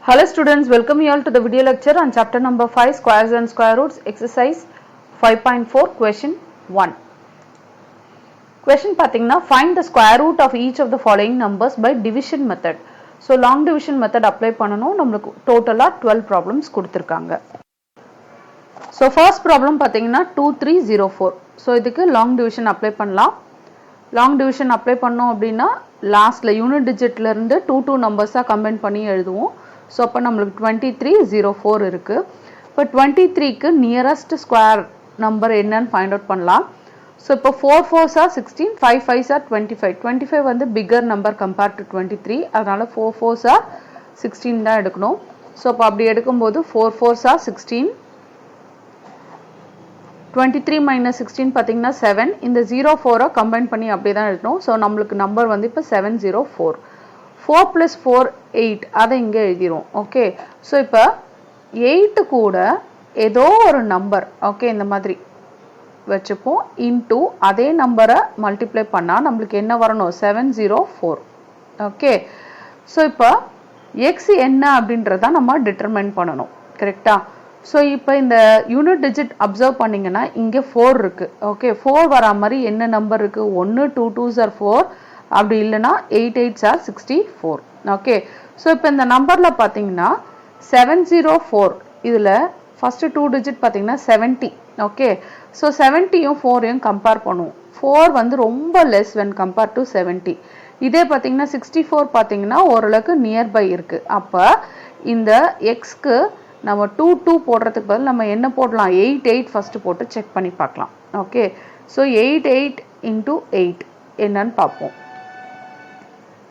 Hello students, welcome you all to the video lecture on chapter number 5 squares and square roots exercise 5.4 question 1. Question பாத்தீங்கன்னா find the square root of each of the following numbers by division method. So long division method apply பண்ணனும் நமக்கு டோட்டலா 12 problems கொடுத்திருக்காங்க. So first problem பாத்தீங்கன்னா 2304. So இதுக்கு long division apply பண்ணலாம். Long division apply பண்ணோம் அப்படினா லாஸ்ட்ல யூனிட் டிஜிட்ல இருந்து 2 நம்பர்ஸா கம்பைன் பண்ணி எழுதுவோம். So அப்ப நமக்கு 2304 இருக்கு. இப்ப 23 க்கு நியரஸ்ட் ஸ்கொயர் நம்பர் என்னன்னு ஃபைண்ட் அவுட் பண்ணலாம். So இப்போ 4 4s are 16, 5 5s are 25. 25 வந்து bigger number compared to 23. அதனால 4 4s are 16 தான் எடுக்கணும். So அப்ப அப்படி எடுக்கும்போது 4 4s are 16. 23 minus 16 பாத்தீங்கன்னா 7. இந்த 04 கம்பைன் பண்ணி அப்படியே தான் எழுதணும். So நம்மளுக்கு நம்பர் வந்து இப்போ 704. 4 plus 4 8 அதை இங்க எழுதிரும். ஓகே, ஸோ இப்போ 8 கூட ஏதோ ஒரு நம்பர் ஓகே இந்த மாதிரி வச்சுப்போம் இன்டூ அதே நம்பரை மல்டிப்ளை பண்ணா நம்மளுக்கு என்ன வரணும் 704. ஓகே, ஸோ இப்போ எக்ஸ் என்ன அப்படின்றத நம்ம டிட்டர்மைன் பண்ணணும். கரெக்டா? ஸோ இப்போ இந்த யூனிட் டிஜிட் அப்சர்வ் பண்ணீங்கன்னா இங்கே 4 இருக்கு. ஓகே, 4 வரா மாதிரி என்ன நம்பர் இருக்கு? 1 2 2s are 4, அப்படி இல்லைனா 8 8s are 64. ஓகே, ஸோ இப்போ இந்த நம்பர்ல பார்த்தீங்கன்னா 704 இதில் ஃபர்ஸ்ட் 2 டிஜிட் பார்த்தீங்கன்னா 70. ஓகே, ஸோ 70யும் 4யும் கம்பேர் பண்ணுவோம். 4 வந்து ரொம்ப லெஸ் when compared to 70. இதே பார்த்தீங்கன்னா 64 பார்த்தீங்கன்னா ஓரளவுக்கு நியர்பை இருக்கு. அப்போ இந்த எக்ஸ்க்கு நம்ம 2 2 போடுறதுக்கு பதில் நம்ம என்ன போடலாம்? 8 8 ஃபர்ஸ்ட் போட்டு செக் பண்ணி பார்க்கலாம். ஓகே, ஸோ 8 8 into 8 என்னன்னு பார்ப்போம்.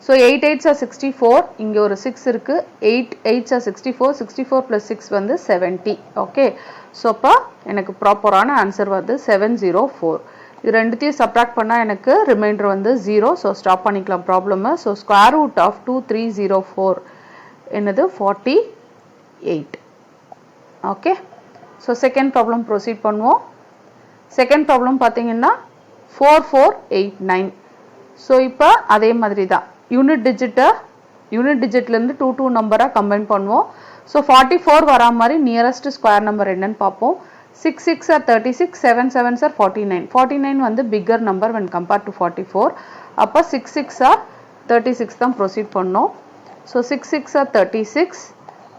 ஸோ 8 8s are 64, இங்கே ஒரு 6 இருக்கு. 8 8s are 64, 64 plus 6 வந்து 70. ஓகே, ஸோ அப்போ எனக்கு ப்ராப்பரான ஆன்சர் வந்து 704. இது ரெண்டுத்தையும் சப்ராக்ட் பண்ணால் எனக்கு ரிமைண்டர் வந்து 0. ஸோ ஸ்டாப் பண்ணிக்கலாம் ப்ராப்ளமை. ஸோ ஸ்கொயர் ரூட் ஆஃப் 2304 என்னது 48. Okay, so second problem proceed பண்ணுவோம். செகண்ட் ப்ராப்ளம் பார்த்தீங்கன்னா 4489. ஸோ இப்போ அதே மாதிரி தான் யூனிட் டிஜிட்லேருந்து 2 2 நம்பராக கம்பைன் பண்ணுவோம். ஸோ 44 வரா மாதிரி நியரஸ்ட் ஸ்கொயர் நம்பர் என்னன்னு பார்ப்போம். 6 6 are 36, 7 7s are 49. 49 வந்து bigger number when compared to 44. அப்போ 6 6 are 36 தான் ப்ரொசீட் பண்ணோம். So 6 6 are 36.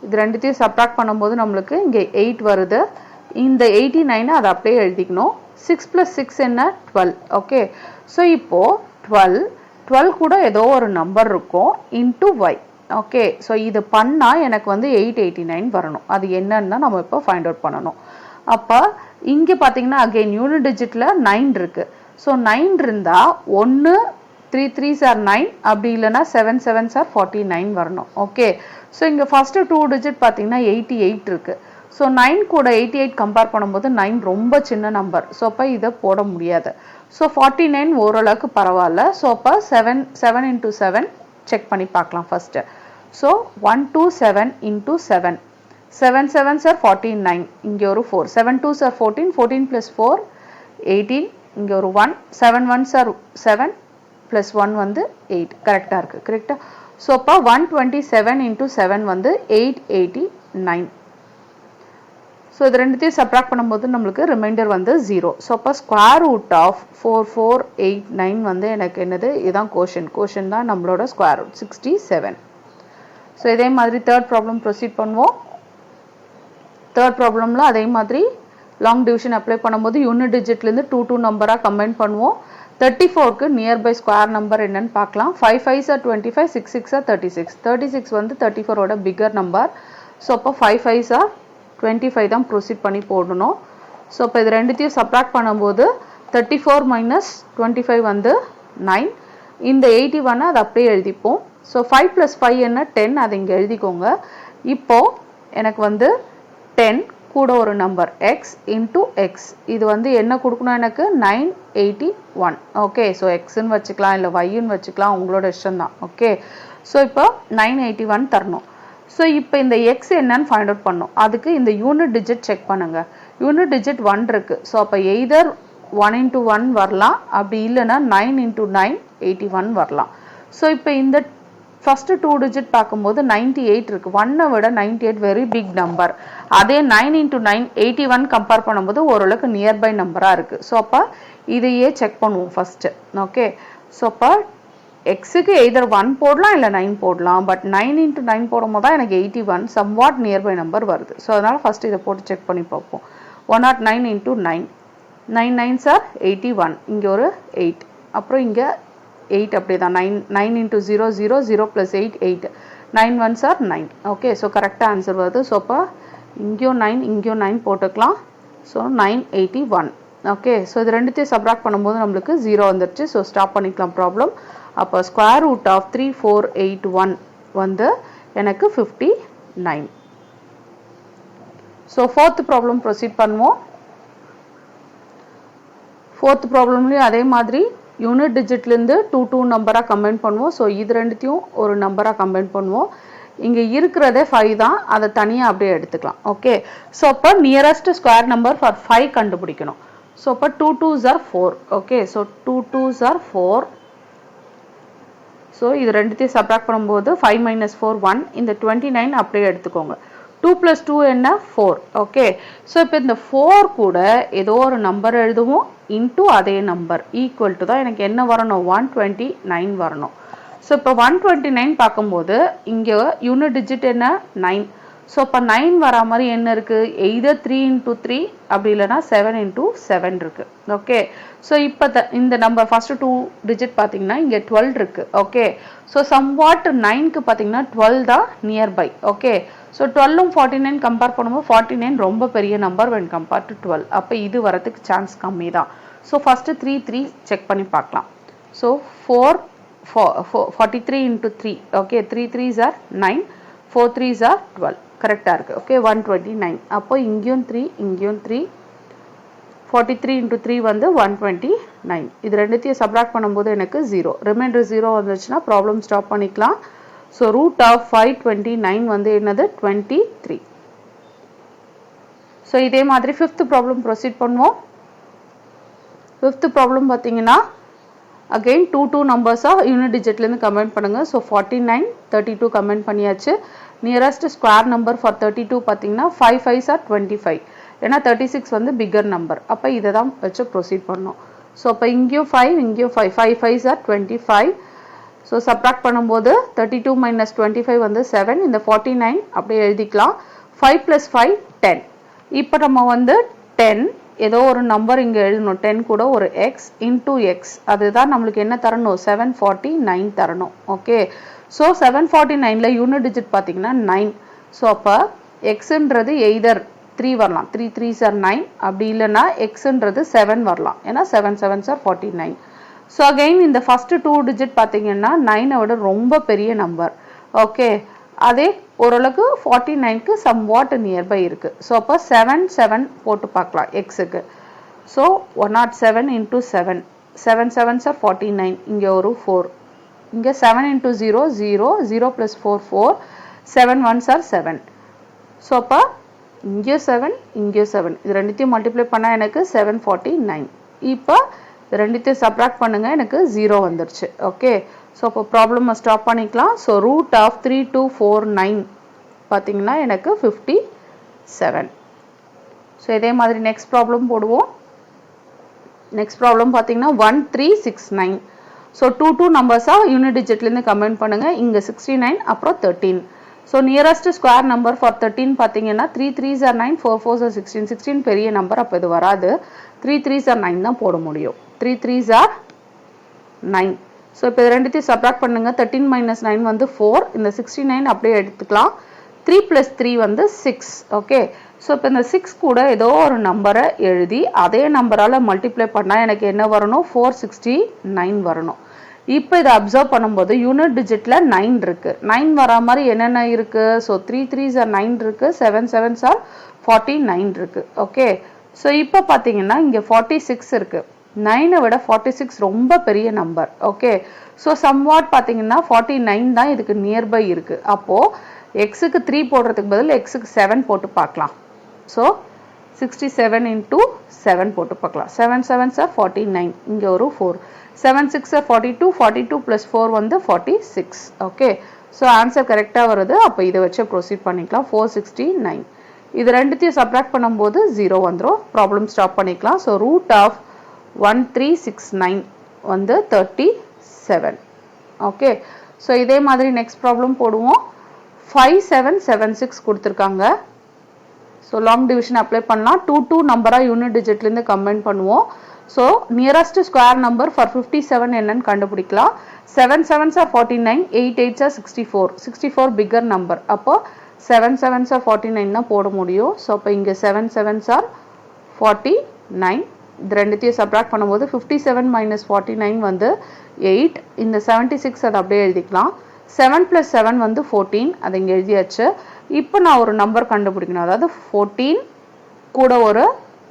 இது ரெண்டுத்தையும் சப்ராக்ட் பண்ணும்போது நம்மளுக்கு இங்கே 8 வருது. இந்த 89 அதை அப்படியே எழுதிக்கணும். 6 plus 6 என்ன 12. ஓகே, ஸோ இப்போ 12 கூட ஏதோ ஒரு நம்பர் இருக்கும் இன்டூ y. ஓகே, ஸோ இது பண்ணால் எனக்கு வந்து 889 வரணும். அது என்னன்னு நம்ம இப்போ ஃபைண்ட் அவுட் பண்ணணும். அப்போ இங்கே பார்த்தீங்கன்னா அகெயின் யூனிட் டிஜிட்டில் 9 இருக்கு. ஸோ 9 இருந்தால் 1 3 3s are 9, அப்படி இல்லைனா 7 7s are 49 வரணும். ஓகே, ஸோ இங்கே ஃபர்ஸ்ட் 2 டிஜிட் பார்த்தீங்கன்னா 88 இருக்கு. ஸோ 9 கூட 88 கம்பேர் பண்ணும்போது 9 ரொம்ப சின்ன நம்பர். ஸோ அப்போ இதை போட முடியாது. ஸோ 49 ஓரளவுக்கு பரவாயில்ல. ஸோ அப்போ 7 into 7 செக் பண்ணி பார்க்கலாம் first. So 1 2 7 into 7, 7 7s are 49, இங்கே ஒரு 4, 7 2s are 14, 14 plus 4 18, இங்கே ஒரு 1, 7 1s are 7 plus 1 வந்து 8. கரெக்டாக இருக்கு. கரெக்டா? ஸோ அப்போ 127 into 7 வந்து 889. ஸோ இது ரெண்டுத்தையும் சப்ராக்ட் பண்ணும்போது நம்மளுக்கு ரிமைண்டர் வந்து 0. ஸோ அப்போ ஸ்கொயர் ரூட் ஆஃப் 4489 வந்து எனக்கு என்னது? இதுதான் கோஷன் தான் நம்மளோட ஸ்கொயர் ரூட் 67. ஸோ இதே மாதிரி தேர்ட் ப்ராப்ளம் ப்ரொசீட் பண்ணுவோம். தேர்ட் ப்ராப்ளம்ல அதே மாதிரி லாங் டிவிஷன் அப்ளை பண்ணும்போது யூனிட் டிஜிட்லேருந்து 2 2 நம்பராக கம்பைன் பண்ணுவோம். 34க்கு நியர்பை ஸ்கொயர் நம்பர் என்னன்னு பார்க்கலாம். 5 5s are 25, 6 6 are 36. 36 வந்து 34ஓட பிக்கர் நம்பர். ஸோ அப்போ 5 5s are 25 தான் ப்ரொசீட் பண்ணி போடணும். ஸோ இப்போ இது ரெண்டுத்தையும் சப்ராக்ட் பண்ணும்போது 34 minus 25 வந்து 9. இந்த 81 அதை அப்படியே எழுதிப்போம். ஸோ 5 plus 5 என்ன 10, அதை இங்கே எழுதிக்கோங்க. இப்போ எனக்கு வந்து 10 கூட ஒரு நம்பர் x into x, இது வந்து என்ன கொடுக்கணும் எனக்கு 981. ஓகே, ஸோ எக்ஸ்ன்னு வச்சுக்கலாம் இல்லை ஒய்ன்னு வச்சுக்கலாம், உங்களோட இஷ்டம் தான். ஓகே, ஸோ இப்போ 981 தரணும். ஸோ இப்போ இந்த எக்ஸ் என்னன்னு ஃபைண்ட் அவுட் பண்ணும். அதுக்கு இந்த யூனிட் டிஜிட் செக் பண்ணுங்க. யூனிட் டிஜிட் 1 இருக்கு. ஸோ அப்போ எய்தர் 1 into 1 வரலாம், அப்படி இல்லைன்னா 9 into 9 81 வரலாம். ஸோ இப்போ இந்த first 2 digit பார்க்கும்போது 98 இருக்கு. 1 விட 98 very big number. அதே 9 into 9 81 கம்பேர் பண்ணும்போது ஓரளவுக்கு நியர்பை நம்பரா இருக்கு. ஸோ அப்போ இதையே செக் பண்ணுவோம் ஃபர்ஸ்ட். ஓகே, ஸோ அப்போ எக்ஸுக்கு எய்தர் 1 போடலாம் இல்லை 9 போடலாம். பட் 9 into 9 போடும்போது தான் எனக்கு 81 சம்வாட் நியர்பை நம்பர் வருது. ஸோ அதனால ஃபர்ஸ்ட் இதை போட்டு செக் பண்ணி பார்ப்போம். 109 into 9 9 9s are 81. இங்கே ஒரு 8, அப்புறம் இங்கே 8 அப்படியே தான். 9 into 0 0 0 plus 8 8 9 1s are 9. Okay, so கரெக்டாக ஆன்சர் வருது. ஸோ அப்போ இங்கேயும் 9 இங்கேயும் 9 போட்டுக்கலாம். ஸோ 981. ஓகே, ஸோ இது ரெண்டுத்தையும் சப்ராக்ட் பண்ணும்போது நம்மளுக்கு 0 வந்துருச்சு. ஸோ ஸ்டாப் பண்ணிக்கலாம் ப்ராப்ளம். அப்போ ஸ்கொயர் ரூட் ஆஃப் 3481 வந்து எனக்கு 59. ஸோ ஃபோர்த் ப்ராப்ளம் ப்ரொசீட் பண்ணுவோம். ஃபோர்த் ப்ராப்ளம்லேயும் அதே மாதிரி யூனிட் டிஜிட்லேருந்து 2 நம்பராக கம்பைன் பண்ணுவோம். ஸோ இது ரெண்டுத்தையும் ஒரு நம்பராக கம்பைன் பண்ணுவோம். இங்கே இருக்கிறதே 5 தான், அதை தனியாக அப்படியே எடுத்துக்கலாம். ஓகே, ஸோ அப்போ நியரஸ்ட் ஸ்கொயர் நம்பர் ஃபார் 5 கண்டுபிடிக்கணும். ஸோ அப்போ 2 2s are 4. Okay, so 2 2s are 4. So இது ரெண்டுத்தையும் சப்ராக்ட் பண்ணும்போது 5 minus 4 1. இந்த 29 அப்படியே எடுத்துக்கோங்க. 2 plus 2 என்ன 4. ஓகே, ஸோ இப்போ இந்த 4 கூட ஏதோ ஒரு நம்பர் எழுதுவோம், இன்டூ அதே நம்பர் ஈக்குவல் டு தான் எனக்கு என்ன வரணும் 129 வரணும். ஸோ இப்போ 129 பார்க்கும்போது இங்கே யூனிட் டிஜிட் என்ன 9. ஸோ இப்போ 9 வரா மாதிரி என்ன இருக்குது, எய்தர் 3 into 3 அப்படி இல்லைனா 7 into 7 இருக்குது. ஓகே, ஸோ இப்போ இந்த நம்பர் ஃபர்ஸ்ட் 2 டிஜிட் பார்த்தீங்கன்னா இங்கே 12 இருக்குது. ஓகே, ஸோ சம்வாட் 9க்கு பார்த்தீங்கன்னா 12 தான் நியர்பை. ஓகே, ஸோ 12 49 கம்பேர் பண்ணும்போது 49 ரொம்ப பெரிய நம்பர் when compared to 12. அப்போ இது வரதுக்கு சான்ஸ் கம்மி தான். ஸோ ஃபஸ்ட்டு 3 3 செக் பண்ணி பார்க்கலாம். So 43 into 3. Okay, 3 3s are 9, 4 3s are 12. கரெக்டாக இருக்குது. ஓகே, 129. அப்போ இங்கேயும் 3 இங்கேயும் 3. 43 into 3 வந்து 129. இது ரெண்டுத்தையும் சப்ராக்ட் பண்ணும்போது எனக்கு 0. ரிமைண்டர் 0 வந்துச்சுன்னா ப்ராப்ளம் ஸ்டாப் பண்ணிக்கலாம். ஸோ ரூட் ஆஃப் 529 வந்து என்னது 23. ஸோ இதே மாதிரி ஃபிஃப்த் ப்ராப்ளம் ப்ரொசீட் பண்ணுவோம். ஃபிஃப்த் ப்ராப்ளம் பார்த்தீங்கன்னா அகெயின் 2 நம்பர்ஸாக யூனிட் டிஜிட்லேருந்து கம்பைன் பண்ணுங்கள். ஸோ 49 32 கம்பைன் பண்ணியாச்சு. நியரஸ்ட் ஸ்கொயர் நம்பர் ஃபார் 32 பார்த்தீங்கன்னா 5 5s are 25. ஏன்னா 36 வந்து பிக்கர் நம்பர். அப்போ இதை தான் வச்சு ப்ரொசீட் பண்ணோம். ஸோ அப்போ இங்கேயும் 5 இங்கேயும் 5 5 5s are 25. ஸோ சப்ராக்ட் பண்ணும்போது 32 minus 25 வந்து 7. இந்த 49 அப்படியே எழுதிக்கலாம். 5 plus 5 10. இப்போ நம்ம வந்து 10 ஏதோ ஒரு நம்பர் இங்கே எழுதணும். 10 கூட ஒரு எக்ஸ் இன்டூ எக்ஸ், அதுதான் நம்மளுக்கு என்ன தரணும் 749 தரணும். ஓகே, ஸோ 749ல் யூனிட் டிஜிட் பார்த்தீங்கன்னா 9. ஸோ அப்போ எக்ஸுன்றது எய்தர் 3 வரலாம், 3 3s are 9. அப்படி இல்லைன்னா எக்ஸுன்றது 7 வரலாம், ஏன்னா 7 7s are 49. ஸோ அகெயின் இந்த ஃபஸ்ட்டு 2 டிஜிட் பார்த்தீங்கன்னா 9 விட ரொம்ப பெரிய நம்பர். ஓகே, அதே ஓரளவுக்கு 49க்கு சம்வாட் நியர்பை இருக்குது. ஸோ அப்போ 7 7 போட்டு பார்க்கலாம் எக்ஸுக்கு. So 107 into 7 7 7s are 49. இங்கே ஒரு 4. இங்கே 7 into 0 0 0 plus 4 4 7 1s are 7. So அப்போ இங்கே 7 இங்கே 7 இது ரெண்டுத்தையும் மல்டிப்ளை பண்ணால் எனக்கு 749. இப்போ ரெண்டுத்தையும் சப்ராக்ட் பண்ணுங்க, எனக்கு 0 வந்துருச்சு. ஓகே, ஸோ அப்போ ப்ராப்ளம் ஸ்டாப் பண்ணிக்கலாம். ஸோ ரூட் ஆஃப் 3249 பார்த்தீங்கன்னா எனக்கு 57. ஸோ இதே மாதிரி நெக்ஸ்ட் ப்ராப்ளம் போடுவோம். நெக்ஸ்ட் ப்ராப்ளம் பார்த்தீங்கன்னா 1369. ஸோ 2 நம்பர்ஸாக யூனிட் டிஜிட்லேருந்து கம்பைன் பண்ணுங்கள். இங்கே 69 அப்புறம் 13. So nearest square number for 13 பார்த்தீங்கன்னா 3 3s are 9, 4 4s are 16. 16 பெரிய நம்பர், அப்போ இது வராது. 3 3s are 9 தான் போட முடியும். 3 3s are 9. ஸோ இப்போ இது ரெண்டுத்தையும் சப்ராக்ட் பண்ணுங்கள். 13 minus 9 வந்து 4. இந்த 69 அப்படியே எடுத்துக்கலாம். 3 plus 3 வந்து 6. ஓகே, ஸோ இப்போ இந்த 6 கூட ஏதோ ஒரு நம்பரை எழுதி அதே நம்பரால் மல்டிப்ளை பண்ணால் எனக்கு என்ன வரணும் 469 வரணும். இப்போ இதை அப்சர்வ் பண்ணும்போது யூனிட் டிஜிட்டில் 9 இருக்குது. 9 வரா மாதிரி என்னென்ன இருக்குது, ஸோ 3 3s are 9 இருக்குது, 7 7s are 49 இருக்குது. ஓகே, ஸோ இப்போ பார்த்தீங்கன்னா இங்கே 46 இருக்குது. 9 விட 46 ரொம்ப பெரிய நம்பர். ஓகே, ஸோ சம்வாட் பார்த்தீங்கன்னா 49 தான் இதுக்கு நியர்பை இருக்குது. அப்போது எக்ஸுக்கு 3 போடுறதுக்கு பதில் எக்ஸுக்கு 7 போட்டு பார்க்கலாம். ஸோ 67 into 7 போட்டு பார்க்கலாம். 7 7s are 49. இங்கே ஒரு 4. 7 6 are 42. 42 plus 4 வந்து 46. ஓகே, ஸோ ஆன்சர் கரெக்டாக வருது. அப்போ இதை வச்சு ப்ரொசீட் பண்ணிக்கலாம். 469 இது ரெண்டுத்தையும் சப்ராக்ட் பண்ணும்போது 0 வந்துடும். ப்ராப்ளம் ஸ்டாப் பண்ணிக்கலாம். ஸோ ரூட் ஆஃப் 1369 வந்து 37. ஓகே, ஸோ இதே மாதிரி நெக்ஸ்ட் ப்ராப்ளம் போடுவோம். 5776 கொடுத்துருக்காங்க. ஸோ லாங் டிவிஷன் அப்ளை பண்ணலாம். 2 நம்பராக யூனிட் டிஜிட்லேருந்து கம்பைன் பண்ணுவோம். So nearest square number for 57 என்னன்னு கண்டுபிடிக்கலாம். 7 7s are 49, 8 8s are 64. 64 bigger number. அப்போ 7 7s are 49 தான் போட முடியும். ஸோ அப்போ இங்கே 7 7s are 49. இது ரெண்டுத்தையும் சப்ராக்ட் பண்ணும்போது 57 minus 49 வந்து 8. இந்த 76 அதை அப்படியே எழுதிக்கலாம். 7 plus 7 வந்து 14. அதை இங்கே எழுதியாச்சு. இப்போ நான் ஒரு நம்பர் கண்டுபிடிக்கணும். அதாவது 14 கூட ஒரு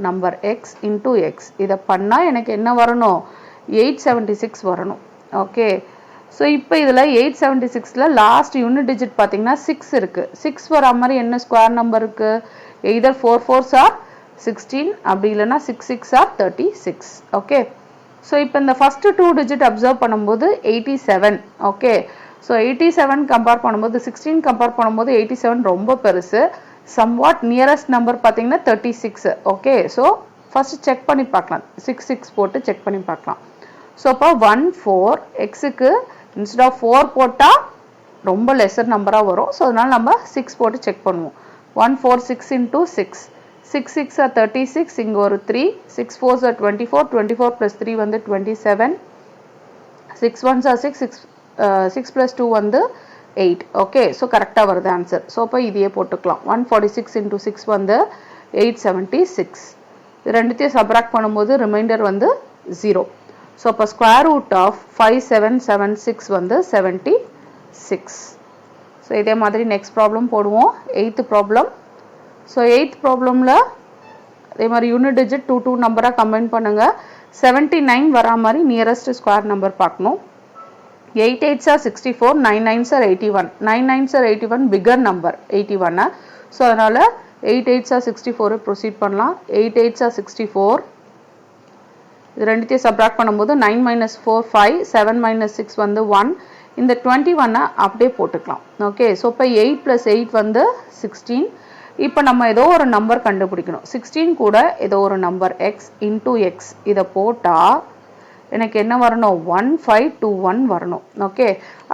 நம்பர் x into x. இதை பண்ணால் எனக்கு என்ன வரணும்? 876 வரணும். ஓகே, ஸோ இப்போ இதில் 876ல் லாஸ்ட் யூனிட் டிஜிட் பார்த்தீங்கன்னா 6 இருக்குது. 6 வர மாதிரி என்ன ஸ்கொயர் நம்பர் இருக்குது? எய்தர் 4 4s are 16, அப்படி இல்லைன்னா 6 6 are 36. ஓகே, ஸோ இப்போ இந்த ஃபர்ஸ்ட் 2 டிஜிட் அப்சர்வ் பண்ணும்போது 87. ஓகே, ஸோ 87 கம்பேர் பண்ணும்போது 16 கம்பேர் பண்ணும்போது 87 ரொம்ப பெருசு. சம்வாட் நியரஸ்ட் நம்பர் பார்த்தீங்கன்னா 36. ஓகே, ஸோ ஃபர்ஸ்ட் செக் பண்ணி பார்க்கலாம். 6 6 போட்டு செக் பண்ணி பார்க்கலாம். ஸோ அப்போ 1 4 எக்ஸுக்கு இன்ஸ்டெட் ஆஃப் 4 போட்டால் ரொம்ப லெஸர் நம்பராக வரும். ஸோ அதனால நம்ம 6 போட்டு செக் பண்ணுவோம். 1 4 6 into 6. 6 6 are 36. இங்கே ஒரு 3. 6 4s are 24. 24 plus 3 வந்து 27. 6 1s are 6. 6 plus 2 வந்து 8. ஓகே, ஸோ கரெக்டாக வருது ஆன்சர். ஸோ அப்போ இதையே போட்டுக்கலாம். 146 into 6 வந்து 876. இது ரெண்டுத்தையும் சப்ராக்ட் பண்ணும்போது ரிமைண்டர் வந்து 0. ஸோ அப்போ ஸ்கொயர் ரூட் ஆஃப் 5776 வந்து 76. ஸோ இதே மாதிரி நெக்ஸ்ட் ப்ராப்ளம் போடுவோம். 8th problem. ஸோ 8th ப்ராப்ளமில் அதே மாதிரி யூனிட் டிஜிட் 2 2 நம்பராக கம்பைன் பண்ணுங்கள். 79 வரா மாதிரி நியரஸ்ட் ஸ்கொயர் நம்பர் பார்க்கணும். 8 8s are 64, 9 9s are 81. 9 9s are 81 figure number 81. So அதனால் 8 8s are 64 ப்ரொசீட் பண்ணலாம். 8 8s are 64. இது ரெண்டுத்தையும் சப்ராக்ட் பண்ணும்போது 9 minus 4 5, 7 minus 6 வந்து 1. இந்த 21 அப்படியே போட்டுக்கலாம். ஓகே, ஸோ இப்போ 8 plus 8 வந்து 16. இப்போ நம்ம ஏதோ ஒரு நம்பர் கண்டுபிடிக்கணும். 16 கூட ஏதோ ஒரு நம்பர் x into x. இதை போட்டால் எனக்கு என்ன வரணும்? 1521 வரணும். ஓகே,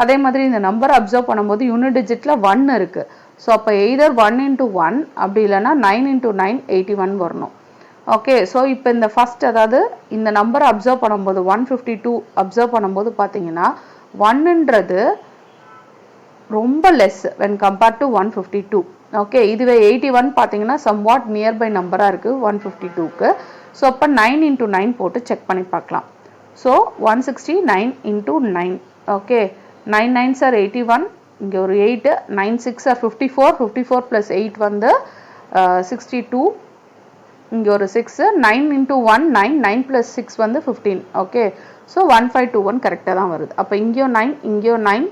அதே மாதிரி இந்த நம்பர் அப்சர்வ் பண்ணும்போது யூனிட் டிஜிட்டில் 1 இருக்குது. ஸோ அப்போ எய்தர் 1 into 1 அப்படி இல்லைன்னா 9 into 9 81 வரணும். ஓகே, ஸோ இப்போ இந்த ஃபர்ஸ்ட் அதாவது இந்த நம்பரை அப்சர்வ் பண்ணும்போது 152 அப்சர்வ் பண்ணும்போது பார்த்தீங்கன்னா 1ன்றது ரொம்ப less when compared to 152. Okay, இதுவே 81 பார்த்தீங்கன்னா சம்வாட் நியர்பை நம்பராக இருக்குது 152க்கு. ஸோ அப்போ 9 into 9 போட்டு செக் பண்ணி பார்க்கலாம். So 169 into 9. Okay, 9 9s are 81. இங்கே ஒரு 8. 9 6 are 54. 54 plus 8 வந்து 62. இங்கே ஒரு 6. 9 into 1 9. 9 plus 6 வந்து 15. ஓகே, ஸோ 1521 கரெக்டாக தான் வருது. அப்போ இங்கேயும் 9 இங்கேயும் 9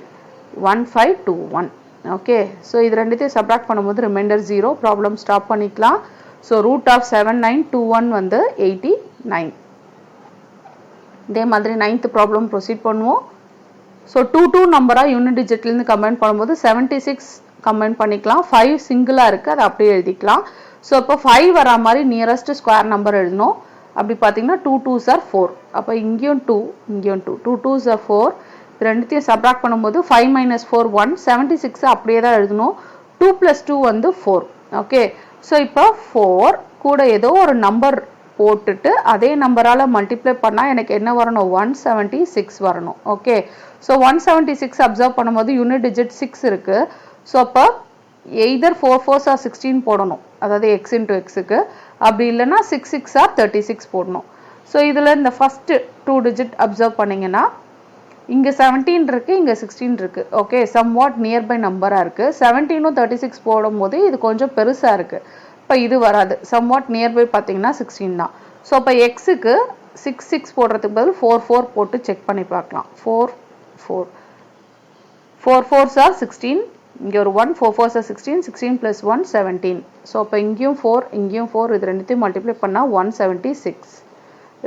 1521. ஓகே, ஸோ இது ரெண்டுத்தையும் சப்ராக்ட் பண்ணும்போது ரிமைண்டர் 0. ப்ராப்ளம் ஸ்டாப் பண்ணிக்கலாம். ஸோ ரூட் ஆஃப் 7921 வந்து 89. இதே மாதிரி 9th ப்ராப்ளம் ப்ரொசீட் பண்ணுவோம். ஸோ 2 2 நம்பராக யூனிட் டிஜிட்லேருந்து கம்பைன் பண்ணும்போது 76 கம்பைன் பண்ணிக்கலாம். 5 சிங்கிளாக இருக்குது, அதை அப்படியே எழுதிக்கலாம். ஸோ இப்போ 5 வரா மாதிரி நியரஸ்ட் ஸ்கொயர் நம்பர் எழுதணும். அப்படி பார்த்தீங்கன்னா 2 2s are 4. அப்போ இங்கேயும் 2 இங்கேயும் 2. 2 2s are 4. இது ரெண்டுத்தையும் சப்ராக்ட் பண்ணும்போது 5 minus 4 1. 76 அப்படியே தான் எழுதணும். 2 plus 2 வந்து 4. ஓகே, ஸோ இப்போ 4 கூட ஏதோ ஒரு நம்பர் போட்டுட்டு அதே நம்பரால் மல்டிப்ளை பண்ணால் எனக்கு என்ன வரணும்? 176 வரணும். ஓகே, ஸோ 176 அப்சர்வ் பண்ணும்போது யூனிட் டிஜிட் 6 இருக்குது. ஸோ அப்போ எய்தர் 4 4s are 16 போடணும், அதாவது x into xக்கு. அப்படி இல்லைன்னா 6 6 are 36 போடணும். ஸோ இதில் இந்த ஃபஸ்ட்டு 2 டிஜிட் அப்சர்வ் பண்ணிங்கன்னா இங்கே 17 இருக்குது, இங்கே 16 இருக்குது. ஓகே, சம்வாட் நியர்பை நம்பராக இருக்குது. 17ம் 36 போடும்போது இது கொஞ்சம் பெருசாக இருக்குது. இப்போ இது வராது. சம்வாட் நியர்பை பார்த்தீங்கன்னா 16 தான். ஸோ அப்போ எக்ஸுக்கு 6 6 போடுறதுக்கு பதில் 4 4 போட்டு செக் பண்ணி பார்க்கலாம். 4 4 4 4s are 16. இங்கே ஒரு 1 4 4s are 16. 16 plus 1 17. ஸோ அப்போ இங்கேயும் 4 இங்கேயும் 4 இது ரெண்டுத்தையும் மல்டிப்ளை பண்ணால் 176.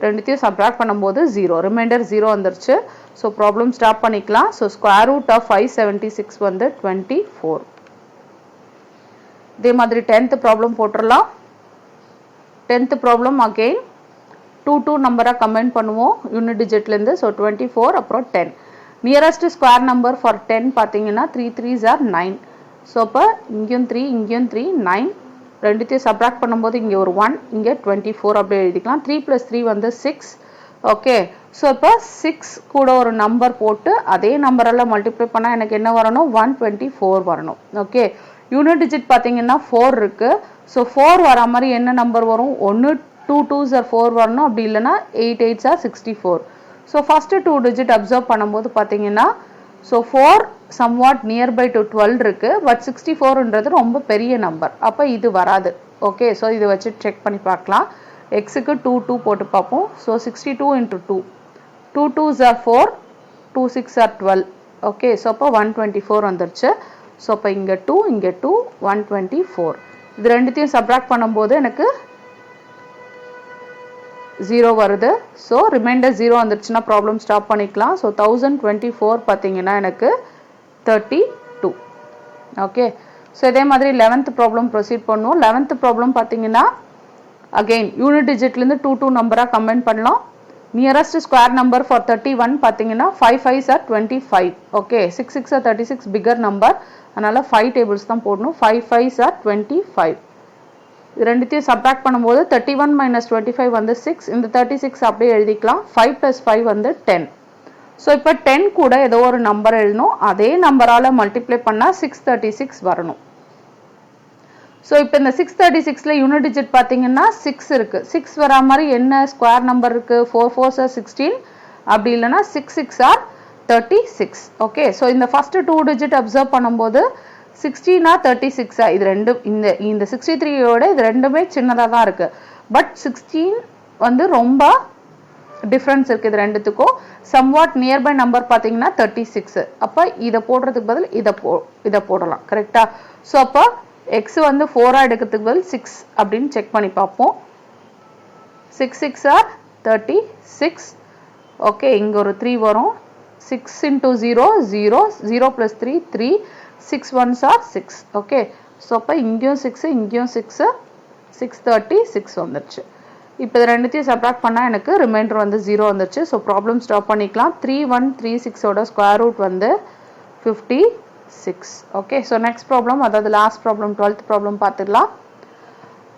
ரெண்டுத்தையும் சப்ராக்ட் பண்ணும்போது 0 ரிமைண்டர் 0 வந்துருச்சு ஸோ ப்ராப்ளம் ஸ்டாப் பண்ணிக்கலாம் ஸோ ஸ்கொயர் ரூட் ஆஃப் 576 வந்து 24 இதே மாதிரி 10th ப்ராப்ளம் போட்டுடலாம் 10th ப்ராப்ளம் அகெயின் 2 நம்பராக கம்பைன் பண்ணுவோம் யூனிட் டிஜிட்லேருந்து ஸோ 24 அப்புறம் 10 நியரஸ்ட் ஸ்கொயர் நம்பர் ஃபார் 10 பார்த்தீங்கன்னா 3 3s are 9 ஸோ அப்போ இங்கேயும் 3 இங்கேயும் 3 9 ரெண்டுத்தையும் சப்ராக்ட் பண்ணும்போது இங்கே ஒரு 1 இங்கே 24 அப்படியே எழுதிக்கலாம் 3 + 3 வந்து 6 ஓகே ஸோ இப்போ 6 கூட ஒரு நம்பர் போட்டு அதே நம்பரெல்லாம் மல்டிப்ளை பண்ணால் எனக்கு என்ன வரணும் 124 வரணும் ஓகே யூனிட் டிஜிட் பார்த்தீங்கன்னா 4 இருக்கு ஸோ 4 வர மாதிரி என்ன நம்பர் வரும் 1 2 2s are 4 வரணும் அப்படி இல்லைன்னா 8 8s are 64 so first 2 digit observe பண்ணும்போது பார்த்தீங்கன்னா ஸோ 4 somewhat நியர்பை டு 12 இருக்கு பட் 64ன்றது ரொம்ப பெரிய நம்பர் அப்போ இது வராது ஓகே ஸோ இதை வச்சு செக் பண்ணி பார்க்கலாம் எக்ஸுக்கு 2 2 போட்டு பார்ப்போம் so 62 × 2 2 2s are 4 2 6 are 12 okay so அப்போ 124 வந்துருச்சு ஸோ அப்போ இங்கே 2 இங்கே 2 124 இது ரெண்டுத்தையும் சப்ராக்ட் பண்ணும்போது எனக்கு 0 வருது ஸோ ரிமைண்டர் 0 வந்துருச்சுன்னா ப்ராப்ளம் ஸ்டாப் பண்ணிக்கலாம் ஸோ 1024 பார்த்தீங்கன்னா எனக்கு 32 ஓகே ஸோ இதே மாதிரி 11th ப்ராப்ளம் ப்ரொசீட் பண்ணுவோம் 11th ப்ராப்ளம் பார்த்தீங்கன்னா அகெயின் யூனிட் டிஜிட்லேருந்து 2 நம்பராக கம்பைன் பண்ணலாம் நியரஸ்ட் ஸ்கொயர் நம்பர் ஃபார் 31 பார்த்தீங்கன்னா 5 5s are 25 okay 6 6 are 36 figure number அதனால் 5 டேபிள்ஸ் தான் போடணும் 5 5s are 25 ரெண்டுத்தையும் சப்ராக்ட் பண்ணும்போது 31 - 25 வந்து 6 இந்த 36 அப்படியே எழுதிக்கலாம் 5 + 5 வந்து 10 ஸோ இப்போ 10 கூட ஏதோ ஒரு நம்பர் எழுதணும் அதே நம்பரால் மல்டிப்ளை பண்ணால் 636 வரணும் ஸோ இப்போ இந்த 636ல யூனிட் டிஜிட் பார்த்தீங்கன்னா 6 இருக்கு 6 வரா மாதிரி என்ன ஸ்கொயர் நம்பர் இருக்கு 4 4s are 16 அப்படி இல்லைன்னா 6 6s are 36 ஓகே ஸோ இந்த ஃபர்ஸ்ட் 2 டிஜிட் அப்சர்வ் பண்ணும்போது 16 36 இது ரெண்டும் இந்த 63யோட இது ரெண்டுமே சின்னதாக தான் இருக்கு பட் 16 வந்து ரொம்ப டிஃப்ரென்ஸ் இருக்கு இது ரெண்டுத்துக்கும் சம்வாட் நியர்பை நம்பர் பார்த்தீங்கன்னா 36 அப்போ இதை போடுறதுக்கு பதில் இதை போடலாம் கரெக்டா ஸோ அப்போ எக்ஸ் வந்து 4 எடுக்கிறதுக்கு பதில் 6 அப்படின்னு செக் பண்ணி பார்ப்போம் 6 6 are 36 ஓகே இங்க ஒரு 3 வரும் 6 × 0 0 0 + 3 3 6 1s are 6 ஓகே ஸோ அப்போ இங்கேயும் 6 இங்கேயும் 6 636 வந்துருச்சு இப்போ இது ரெண்டுத்தையும் சப்ராக்ட் பண்ணால் எனக்கு ரிமைண்டர் வந்து 0 வந்துருச்சு ஸோ ப்ராப்ளம் ஸ்டாப் பண்ணிக்கலாம் 3136ஓட ஸ்கொயர் ரூட் வந்து 56 ஓகே ஸோ நெக்ஸ்ட் ப்ராப்ளம் அதாவது லாஸ்ட் ப்ராப்ளம் 12th ப்ராப்ளம் பார்த்துக்கலாம்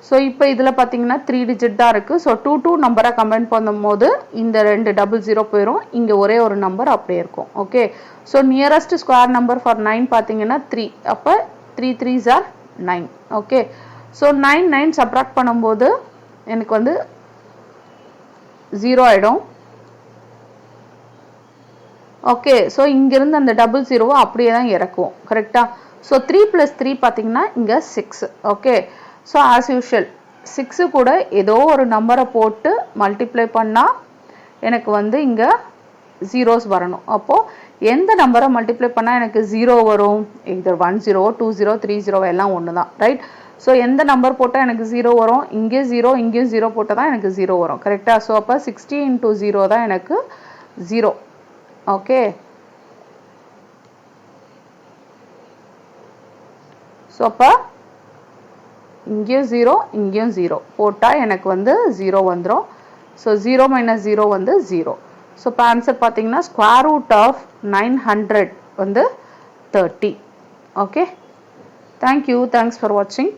ஸோ இப்போ இதில் பார்த்தீங்கன்னா 3 டிஜிட் தான் இருக்குது ஸோ 2 நம்பரை கம்பைன் பண்ணும்போது இந்த 2 00 போயிடும் இங்கே ஒரே ஒரு நம்பர் அப்படியே இருக்கும் okay so nearest square number for 9 பார்த்தீங்கன்னா 3 அப்போ 3 3s are 9 okay so 9 9 subtract பண்ணும்போது எனக்கு வந்து 0 ஆகிடும் ஓகே ஸோ இங்கிருந்து அந்த 00 அப்படியே தான் இறக்குவோம் கரெக்டா ஸோ 3 + 3 பார்த்தீங்கன்னா இங்கே 6 ஓகே ஸோ ஆஸ் யூஷுவல் 6 கூட ஏதோ ஒரு நம்பரை போட்டு மல்டிப்ளை பண்ணால் எனக்கு வந்து இங்கே ஜீரோஸ் வரணும் அப்போது எந்த நம்பரை மல்டிப்ளை பண்ணால் எனக்கு 0 வரும் இது 10 20 30 எல்லாம் ஒன்று தான் ரைட் ஸோ எந்த நம்பர் போட்டால் எனக்கு 0 வரும் இங்கே 0 இங்கேயும் 0 போட்டால் தான் எனக்கு 0 வரும் கரெக்டாக ஸோ அப்போ 60 × 0 தான் எனக்கு 0 ஓகே ஸோ அப்போ இங்கேயும் 0 இங்கேயும் 0 போட்டால் எனக்கு வந்து 0 வந்துடும் ஸோ 0 - 0 வந்து 0 ஸோ இப்போ ஆன்சர் பார்த்தீங்கன்னா ஸ்கொயர் ரூட் ஆஃப் 900 வந்து 30 ஓகே தேங்க்யூ தேங்க்ஸ் ஃபார் வாட்சிங்